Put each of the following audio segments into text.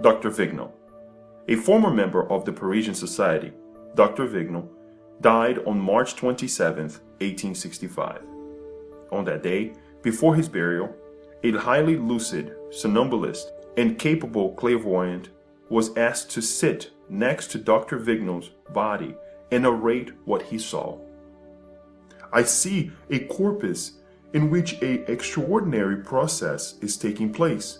Dr. Vignal. A former member of the Parisian Society, Dr. Vignal died on March 27, 1865. On that day, before his burial, a highly lucid somnambulist and capable clairvoyant was asked to sit next to Dr. Vignal's body and narrate what he saw. I see a corpus in which an extraordinary process is taking place.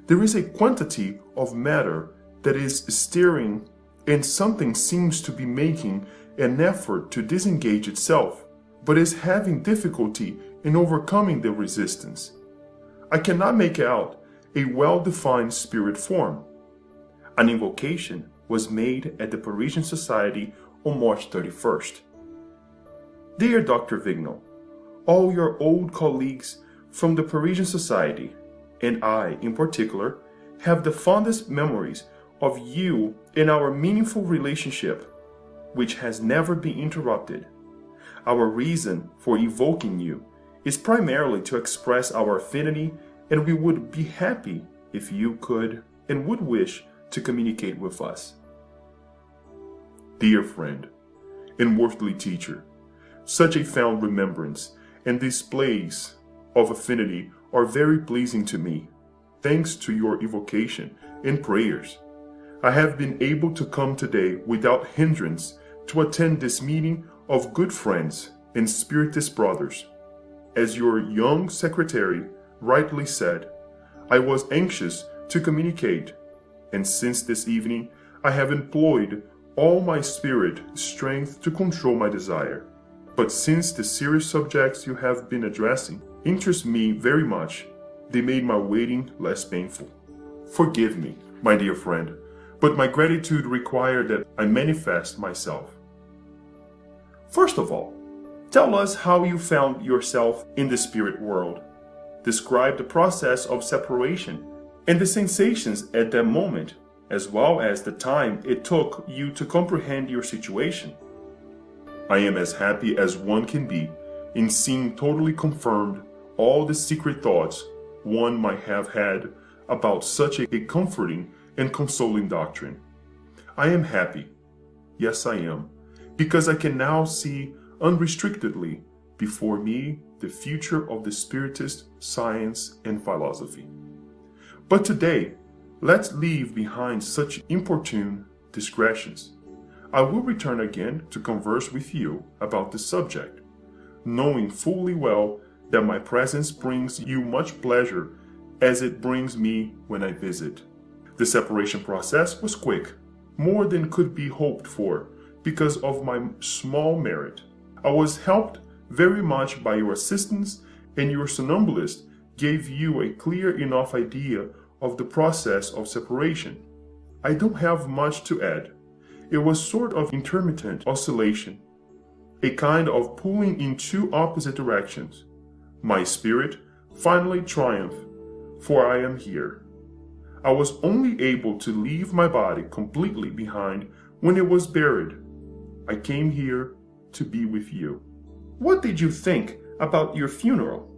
There is a quantity of matter that is stirring, and something seems to be making an effort to disengage itself, but is having difficulty in overcoming the resistance. I cannot make out a well-defined spirit form. An invocation was made at the Parisian Society on March 31st. Dear Dr. Vignal, all your old colleagues from the Parisian Society, and I in particular, have the fondest memories of you in our meaningful relationship, which has never been interrupted. Our reason for evoking you is primarily to express our affinity, and we would be happy if you could and would wish to communicate with us. Dear friend and worthily teacher, such a fond remembrance and displays of affinity are very pleasing to me. Thanks to your evocation and prayers, I have been able to come today without hindrance to attend this meeting of good friends and spiritist brothers. As your young secretary rightly said, I was anxious to communicate, and since this evening I have employed all my spirit strength to control my desire. But since the serious subjects you have been addressing interest me very much, they made my waiting less painful. Forgive me, my dear friend, but my gratitude required that I manifest myself. First of all, tell us how you found yourself in the spirit world. Describe the process of separation and the sensations at that moment, as well as the time it took you to comprehend your situation. I am as happy as one can be in seeing totally confirmed all the secret thoughts one might have had about such a comforting and consoling doctrine. I am happy, yes I am, because I can now see unrestrictedly before me the future of the Spiritist science and philosophy. But today, let's leave behind such importune digressions. I will return again to converse with you about the subject, knowing fully well that my presence brings you much pleasure as it brings me when I visit. The separation process was quick, more than could be hoped for because of my small merit. I was helped very much by your assistance, and your somnambulist gave you a clear enough idea of the process of separation. I don't have much to add. It was sort of intermittent oscillation, a kind of pulling in two opposite directions. My spirit finally triumphed, for I am here. I was only able to leave my body completely behind when it was buried. I came here to be with you. What did you think about your funeral?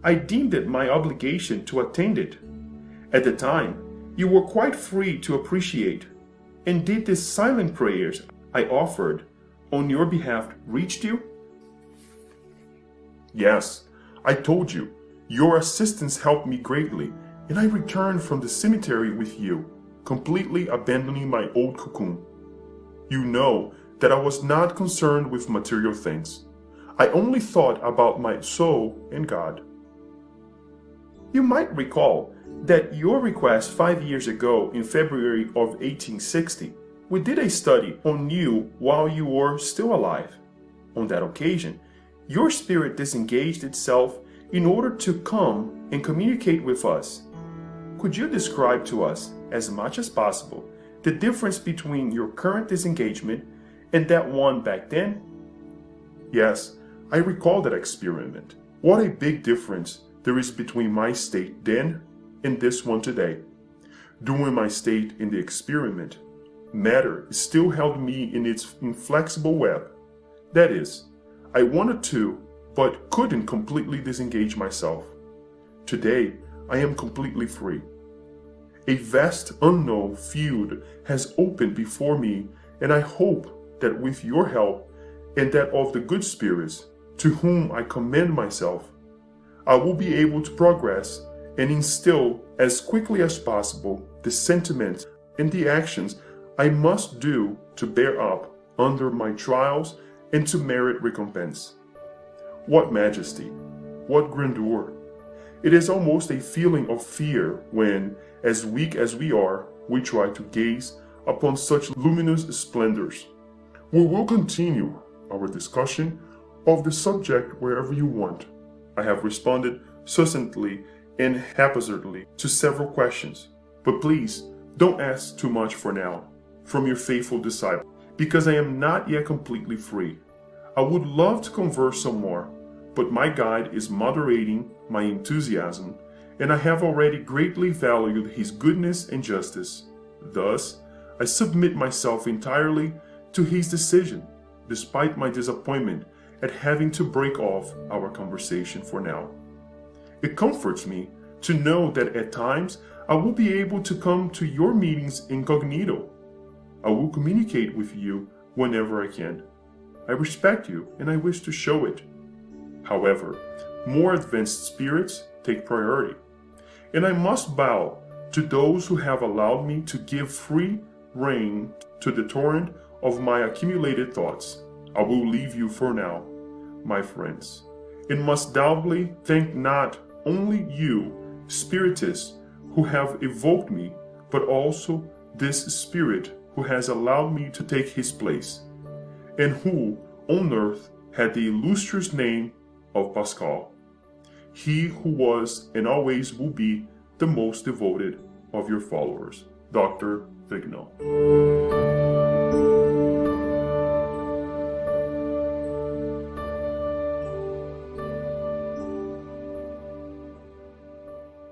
I deemed it my obligation to attend it. At the time, you were quite free to appreciate. And did the silent prayers I offered on your behalf reach you? Yes, I told you, your assistance helped me greatly, and I returned from the cemetery with you, completely abandoning my old cocoon. You know that I was not concerned with material things. I only thought about my soul and God. You might recall that your request 5 years ago in February of 1860, we did a study on you while you were still alive. On that occasion, your spirit disengaged itself in order to come and communicate with us. Could you describe to us, as much as possible, the difference between your current disengagement and that one back then? Yes, I recall that experiment. What a big difference there is between my state then and this one today. During my state in the experiment, matter still held me in its inflexible web. That is, I wanted to, but couldn't completely disengage myself. Today, I am completely free. A vast unknown field has opened before me, and I hope that with your help and that of the good spirits to whom I commend myself, I will be able to progress and instill as quickly as possible the sentiments and the actions I must do to bear up under my trials and to merit recompense. What majesty, what grandeur! It is almost a feeling of fear when, as weak as we are, we try to gaze upon such luminous splendors. We will continue our discussion of the subject wherever you want. I have responded succinctly and haphazardly to several questions, but please don't ask too much for now from your faithful disciple, because I am not yet completely free. I would love to converse some more, but my guide is moderating my enthusiasm, and I have already greatly valued his goodness and justice. Thus, I submit myself entirely to his decision, despite my disappointment at having to break off our conversation for now. It comforts me to know that at times I will be able to come to your meetings incognito. I will communicate with you whenever I can. I respect you and I wish to show it. However, more advanced spirits take priority, and I must bow to those who have allowed me to give free rein to the torrent of my accumulated thoughts. I will leave you for now, my friends, and must doubly thank not only you, spiritists, who have evoked me, but also this spirit who has allowed me to take his place, and who on earth had the illustrious name of Pascal, he who was and always will be the most devoted of your followers, Dr. Vignal.